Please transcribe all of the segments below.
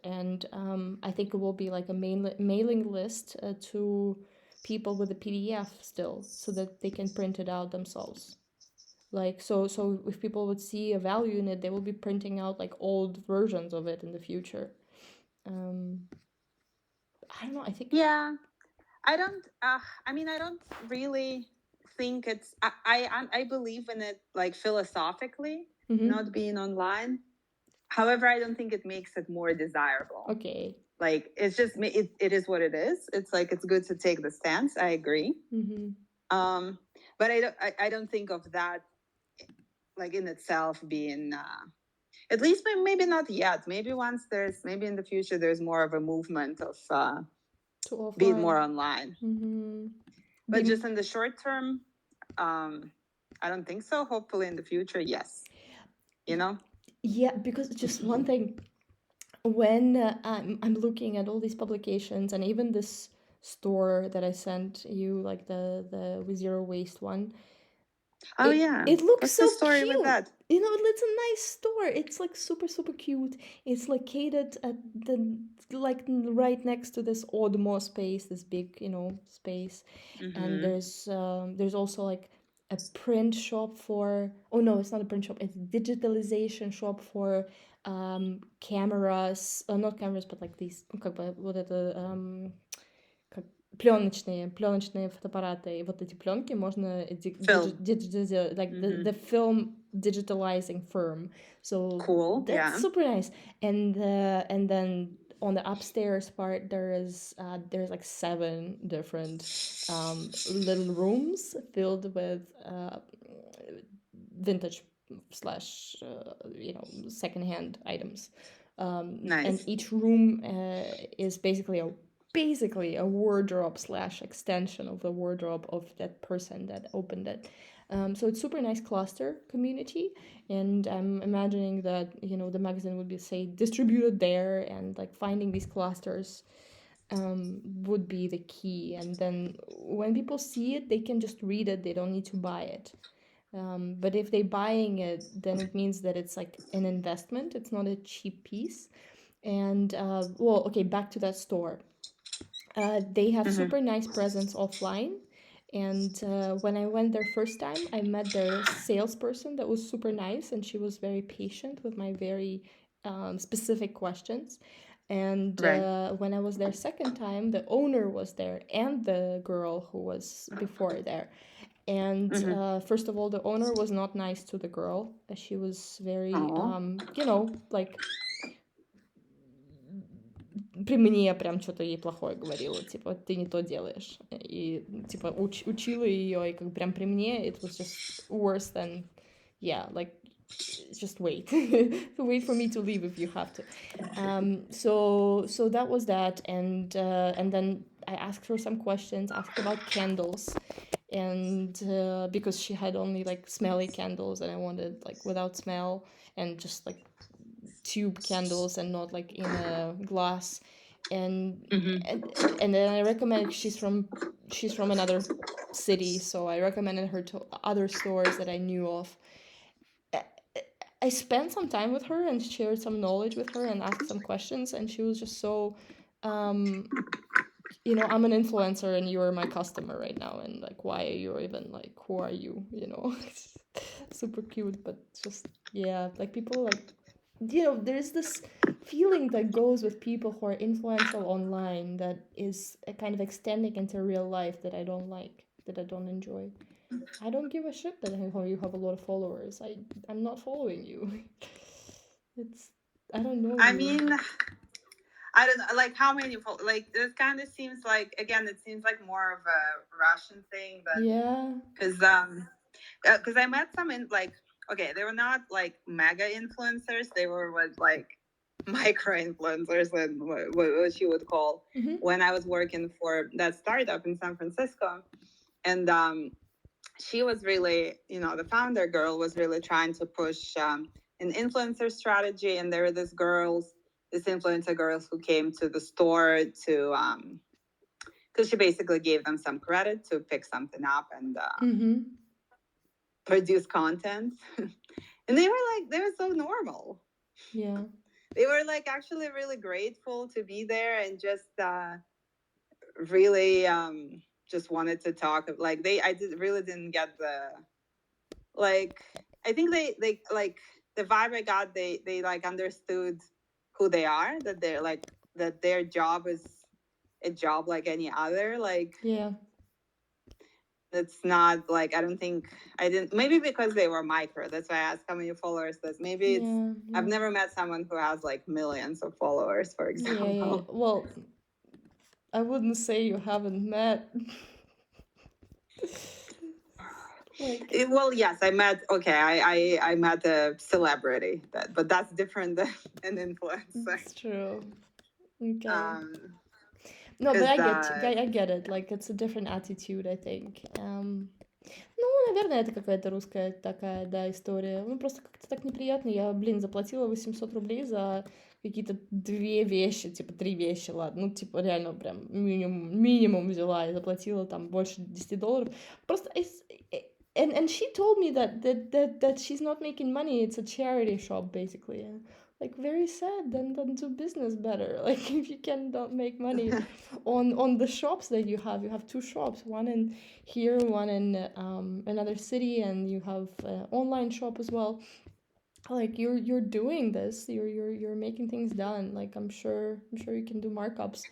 and I think it will be like a mailing list to people with a PDF still, so that they can print it out themselves. Like, so if people would see a value in it, they will be printing out like old versions of it in the future. um I don't know, I think. Yeah, I don't. I mean, I don't really think it's. I believe in it like philosophically, Mm-hmm. not being online. However, I don't think it makes it more desirable. Okay. Like it's just it is what it is. It's like it's good to take the stance. I agree. Mm-hmm. But I don't think of that like in itself being at least maybe not yet. Maybe once maybe in the future there's more of a movement of To being more offline. online. Mm-hmm. But just in the short term, I don't think so. Hopefully in the future, yes. You know? Yeah, because just one thing, when I'm looking at all these publications and even this store that I sent you, like the zero waste one, Oh yeah. it looks What's the so story with cute. that? You know, it's a nice store. It's like super super cute. It's located at the like right next to this Odmo space, this big, you know, space. And there's also like a print shop for, oh no, it's not a print shop, it's a digitalization shop for cameras, not cameras, but like these, как бы, вот это, как пленочные фотоаппараты, и вот эти пленки можно Film. like the film digitalizing firm. So Cool. that's Yeah. super nice. And then on the upstairs part there's like 7 different little rooms filled with vintage slash you know, secondhand items. Nice. And each room is basically a wardrobe slash extension of the wardrobe of that person that opened it. So it's super nice cluster community, and I'm imagining that, you know, the magazine would be, say, distributed there, and like finding these clusters would be the key. And then when people see it, they can just read it. They don't need to buy it. But if they're buying it, then it means that it's like an investment. It's not a cheap piece. And well, okay, back to that store. They have super nice presence offline. And when I went there first time, I met their salesperson that was super nice, and she was very patient with my very specific questions. And Right. when I was there second time, the owner was there and the girl who was before there. And first of all, the owner was not nice to the girl. She was very, Oh. you know, like при мне прям что-то ей плохое говорила, типа, ты не то делаешь. И, типа, учила ее, и как прям при мне, it was just worse than, yeah, like, just wait. Wait for me to leave if you have to. So that was that. And then I asked her some questions, asked about candles. And because she had only like smelly candles, and I wanted like without smell, and just like tube candles and not like in a glass. and and then I recommended, she's from another city, so I recommended her to other stores that I knew of. I spent some time with her and shared some knowledge with her and asked some questions, and she was just so um you know, I'm an influencer and you're my customer right now, and like, why are you even like, who are you, you know? Super cute, but just, yeah, like people like, you know, there's this feeling that goes with people who are influential online that is a kind of extending into real life that I don't like, that I don't enjoy. I don't give a shit that you have a lot of followers. I'm not following you. It's, I don't know I you. mean, I don't know, like how many like this kind of seems like again it seems like more of a Russian thing, but Yeah. because I met some in like okay, they were not like mega influencers, they were what like micro influencers and what you would call Mm-hmm. when I was working for that startup in San Francisco. And she was really, you know, the founder girl was really trying to push an influencer strategy. And there were these girls, these influencer girls who came to the store to, because she basically gave them some credit to pick something up and produce content. And they were so normal. Yeah. they were like actually really grateful to be there and just really just wanted to talk. Like really didn't get the like. I think they like the vibe I got. They like understood who they are. That they're like that their job is a job like any other. Like Yeah. it's not like I don't think I didn't maybe because they were micro. That's why I asked how many followers this. Maybe it's Yeah. I've never met someone who has like millions of followers, for example. Yeah. Well, I wouldn't say you haven't met. Like, Well, yes, I met. Okay, I met a celebrity, but that's different than an influencer. it's true. Okay. No, but I get it. Like, it's a different attitude, I think. Ну, наверное, это какая-то русская такая, да, история. Ну, просто как-то так неприятно. Я, заплатила 800 рублей за какие-то 2 вещи, типа 3 вещи, ладно. Ну, типа, реально прям минимум взяла и заплатила там больше $10. Просто and she told me that she's not making money. It's a charity shop, basically. Like, very sad. Then do business better. Like, if you cannot make money on the shops that you have 2 shops, one in here, one in another city, and you have an online shop as well. Like, you're doing this, you're making things done. Like, I'm sure you can do markups,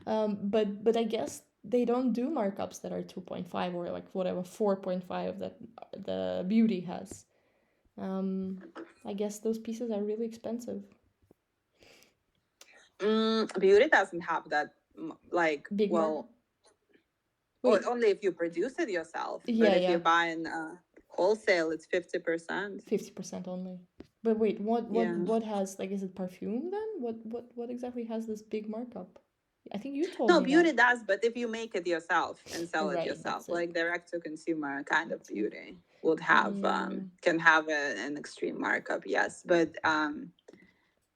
but I guess they don't do markups that are 2.5 or like whatever 4.5 that the beauty has. I guess those pieces are really expensive. Beauty doesn't have that like big well. Only if you produce it yourself. Yeah, but if you buy in wholesale, it's 50%. 50% only. But wait, what has, like, is it perfume then? What exactly has this big markup? I think you told me. No, beauty does, but if you make it yourself and sell it yourself, like direct to consumer kind of beauty would have can have an extreme markup, yes. But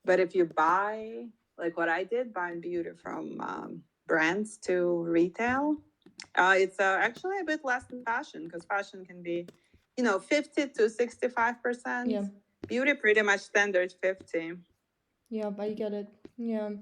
if you buy, like what I did, buying beauty from brands to retail, it's actually a bit less than fashion, because fashion can be, 50 to 65%. Yeah. Beauty pretty much standard 50. Yeah, I get it. Yeah.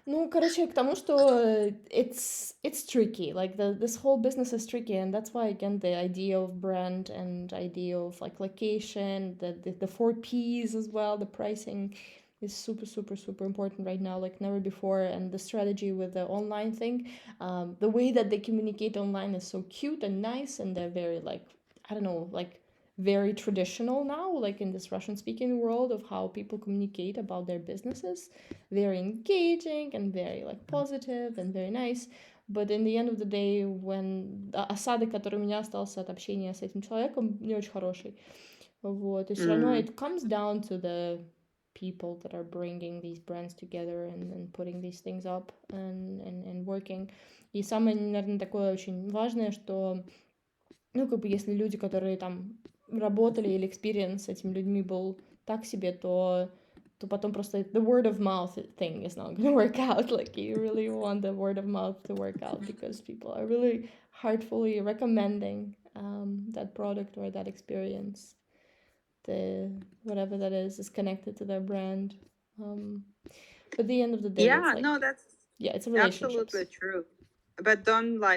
Ну, короче, к тому, что it's tricky. Like, this whole business is tricky, and that's why, again, the idea of brand and idea of like location, the 4 Ps as well, the pricing is super, super, super important right now, like never before. And the strategy with the online thing, the way that they communicate online is so cute and nice, and they're very, like, I don't know, like very traditional now, like in this Russian speaking world of how people communicate about their businesses. Very engaging and very like positive and very nice. But in the end of the day, when осадок, который у меня остался от общения с этим человеком, не очень хороший. Вот. И все равно it comes down to the people that are bringing these brands together and putting these things up and working. И самое, наверное, такое очень важное, что, ну, как бы, если люди, которые там работали или experience с этими людьми был так себе, то потом просто the word of mouth thing is not going to work out. Like, you really want the word of mouth to work out, because people are really heartfully recommending that product or that experience. The whatever that is connected to their brand. But at the end of the day, yeah, it's like, no, that's it's a relationship. Absolutely true. But don't like